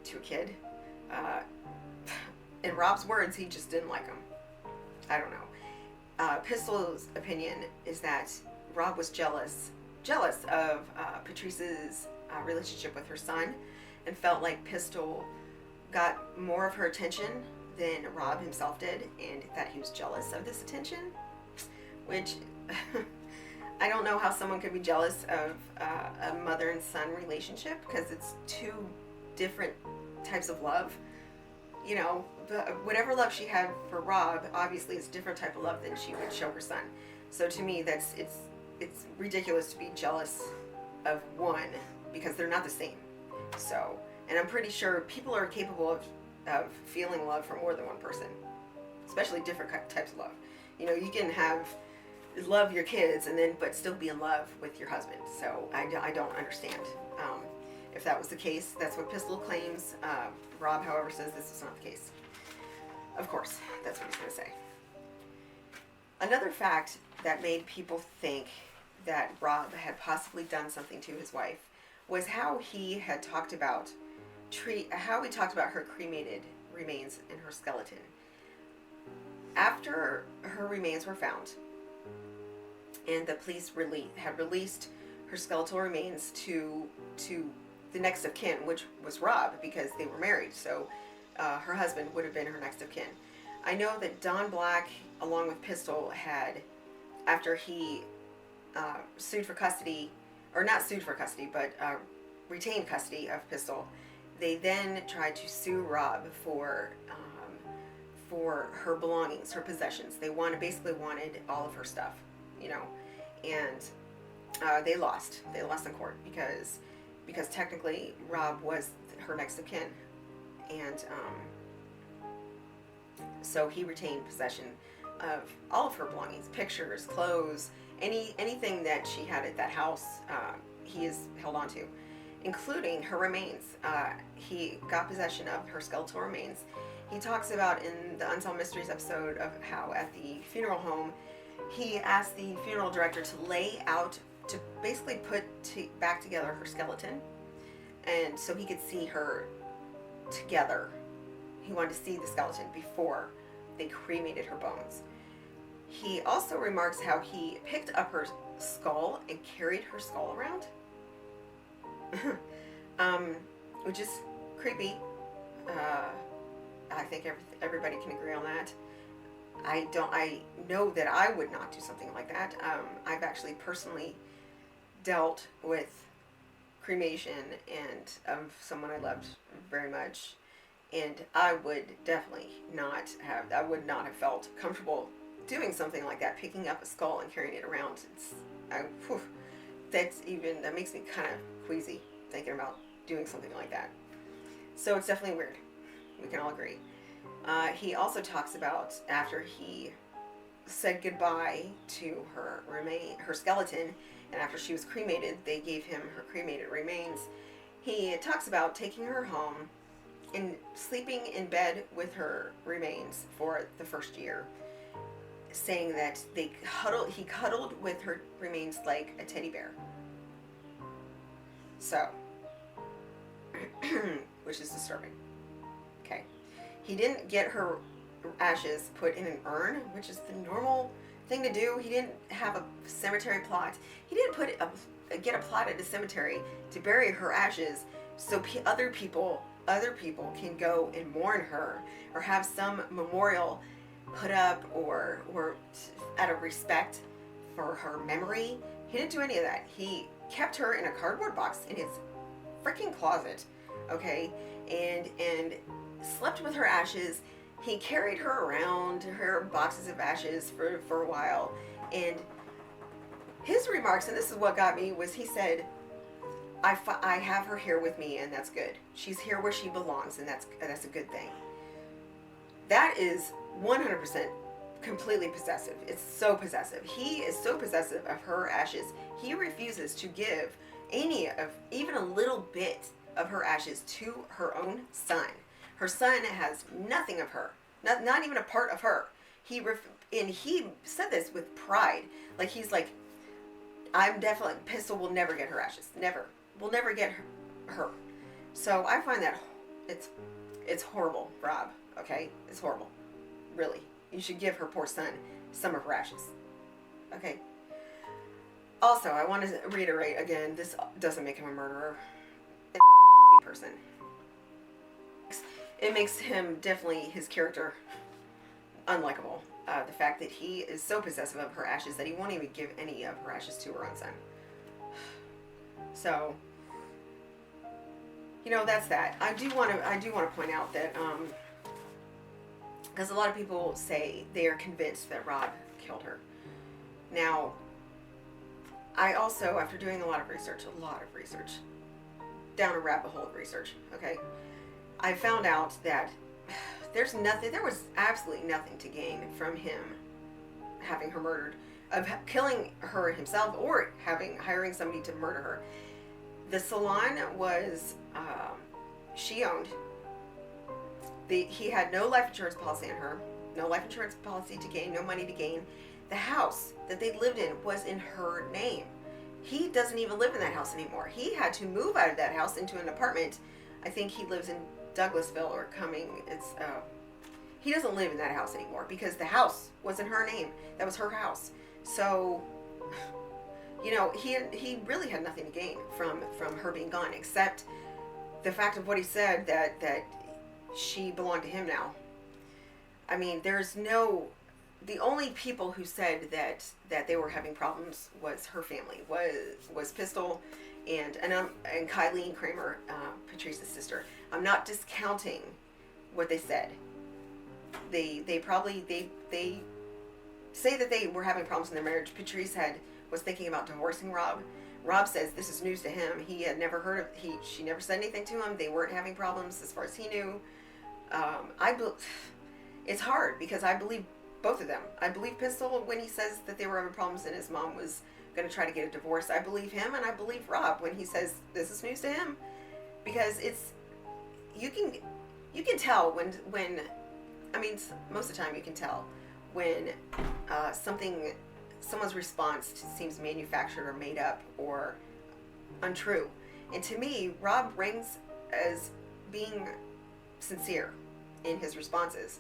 to a kid. In Rob's words, he just didn't like him. I don't know. Pistol's opinion is that Rob was jealous of Patrice's relationship with her son, and felt like Pistol got more of her attention than Rob himself did, and that he was jealous of this attention, which I don't know how someone could be jealous of a mother and son relationship, because it's two different types of love. You know, whatever love she had for Rob obviously is a different type of love than she would show her son. So to me, it's ridiculous to be jealous of one, because they're not the same. So, and I'm pretty sure people are capable of feeling love for more than one person, especially different types of love. You know, you can love your kids but still be in love with your husband. So I don't understand. If that was the case, that's what Pistol claims. Rob, however, says this is not the case. Of course, that's what he's going to say. Another fact that made people think that Rob had possibly done something to his wife was how he had talked about her cremated remains and her skeleton. After her remains were found, and the police had released her skeletal remains to the next of kin, which was Rob, because they were married. So her husband would have been her next of kin. I know that Don Black, along with Pistol, had, after he sued for custody, or not sued for custody, but retained custody of Pistol, they then tried to sue Rob for her belongings, her possessions. They basically wanted all of her stuff, you know, and they lost. They lost in court because technically Rob was her next of kin, and so he retained possession of all of her belongings, pictures, clothes, anything that she had at that house. He is held on to, including her remains. He got possession of her skeletal remains. He talks about in the Unsolved Mysteries episode of how at the funeral home, he asked the funeral director to basically put back together her skeleton, and so he could see her together. He wanted to see the skeleton before they cremated her bones. He also remarks how he picked up her skull and carried her skull around, which is creepy. I think everybody can agree on that. I know that I would not do something like that. I've actually personally dealt with cremation and of someone I loved very much, and I would not have felt comfortable doing something like that, picking up a skull and carrying it around. That makes me kind of queasy thinking about doing something like that. So it's definitely weird. We can all agree. He also talks about after he said goodbye to her skeleton, and after she was cremated, they gave him her cremated remains. He talks about taking her home and sleeping in bed with her remains for the first year, saying that he cuddled with her remains like a teddy bear. So, which is disturbing. Okay. He didn't get her ashes put in an urn, which is the normal thing to do. He didn't have a cemetery plot. He didn't get a plot at a cemetery to bury her ashes so other people can go and mourn her or have some memorial put up or out of respect for her memory. He didn't do any of that. He kept her in a cardboard box in his freaking closet, okay, and slept with her ashes. He carried her around, her boxes of ashes for a while, and his remarks, and this is what got me, was he said, I have her here with me, and that's good. She's here where she belongs, and that's a good thing. That is 100% completely possessive. It's so possessive. He is so possessive of her ashes. He refuses to give even a little bit of her ashes to her own son. Her son has nothing of her, not even a part of her. He said this with pride. Like, he's like, I'm definitely, Pistol will never get her ashes. Never. We'll never get her. So I find that it's horrible, Rob. Okay? It's horrible. Really. You should give her poor son some of her ashes. Okay? Also, I want to reiterate again, this doesn't make him a murderer. It's a person. It makes him, definitely, his character, unlikable. The fact that he is so possessive of her ashes that he won't even give any of her ashes to her own son. So, that's that. I do want to point out that, because a lot of people say they are convinced that Rob killed her. Now, I also, after doing a lot of research, down a rabbit hole of research, okay, I found out that there was absolutely nothing to gain from him having her murdered, of killing her himself or hiring somebody to murder her. The salon was, she owned. He had no life insurance policy on her, no life insurance policy to gain, no money to gain. The house that they lived in was in her name. He doesn't even live in that house anymore. He had to move out of that house into an apartment. I think he lives in Douglasville or Cumming. He doesn't live in that house anymore because the house was in her name. That was her house. So, he really had nothing to gain from her being gone, except the fact of what he said that she belonged to him now. I mean, the only people who said that they were having problems was her family, was Pistol and Kylie Kramer, Patrice's sister. I'm not discounting what they said. They say that they were having problems in their marriage. Patrice was thinking about divorcing Rob. Rob says this is news to him. He had never heard of. She never said anything to him. They weren't having problems as far as he knew. It's hard because I believe both of them. I believe Pistol when he says that they were having problems and his mom was going to try to get a divorce. I believe him, and I believe Rob when he says this is news to him, because you can tell when most of the time you can tell when someone's response seems manufactured or made up or untrue. And to me, Rob rings as being sincere in his responses.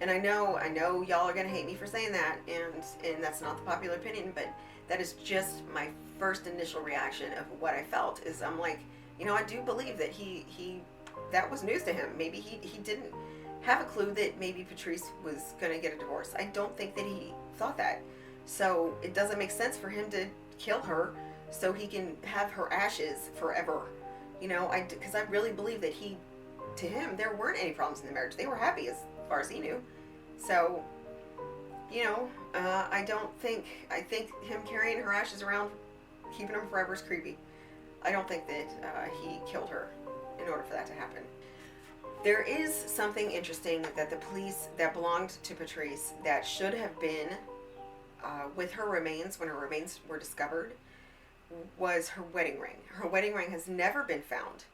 And I know y'all are gonna hate me for saying that, and that's not the popular opinion, but that is just my first initial reaction of what I felt. Is I'm like, I do believe that he that was news to him. Maybe he didn't have a clue that maybe Patrice was gonna get a divorce. I don't think that he thought that. So it doesn't make sense for him to kill her so he can have her ashes forever. Because I really believe that to him, there weren't any problems in the marriage. They were happy as far as he knew. So, I think him carrying her ashes around, keeping them forever is creepy. I don't think that he killed her in order for that to happen. There is something interesting that the police that belonged to Patrice that should have been with her remains, when her remains were discovered, was her wedding ring. Her wedding ring has never been found.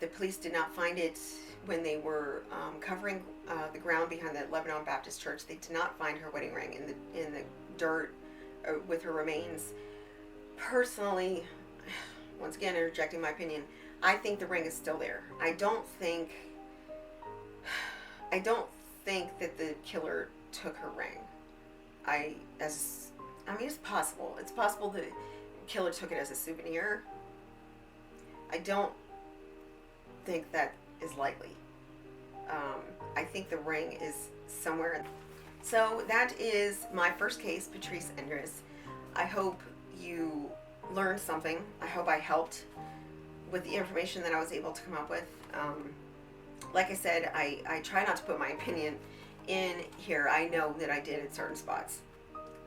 The police did not find it when they were covering the ground behind the Lebanon Baptist Church. They did not find her wedding ring in the dirt with her remains. Personally, once again interjecting my opinion, I think the ring is still there. I don't think that the killer took her ring. I mean, it's possible. It's possible the killer took it as a souvenir. I don't think that is likely. I think the ring is somewhere. So that is my first case, Patrice Endres. I hope you learned something. I hope I helped with the information that I was able to come up with. Like I said, I try not to put my opinion in here. I know that I did at certain spots.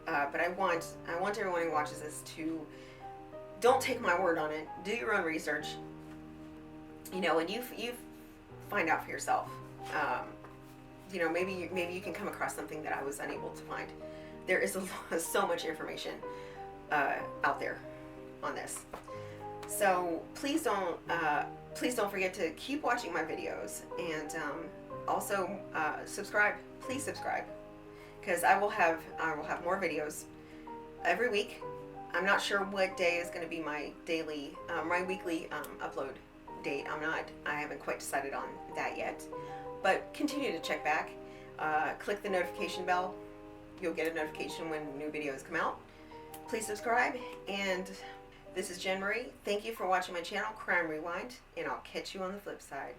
But I want everyone who watches this to don't take my word on it. Do your own research. And you find out for yourself. Maybe you can come across something that I was unable to find. There is so much information out there on this. So please don't forget to keep watching my videos, and also subscribe. Please subscribe, because I will have more videos every week. I'm not sure what day is going to be my weekly upload date. I haven't quite decided on that yet, but continue to check back. Click the notification bell. You'll get a notification when new videos come out. Please subscribe, and this is Jen Marie. Thank you for watching my channel, Crime Rewind, and I'll catch you on the flip side.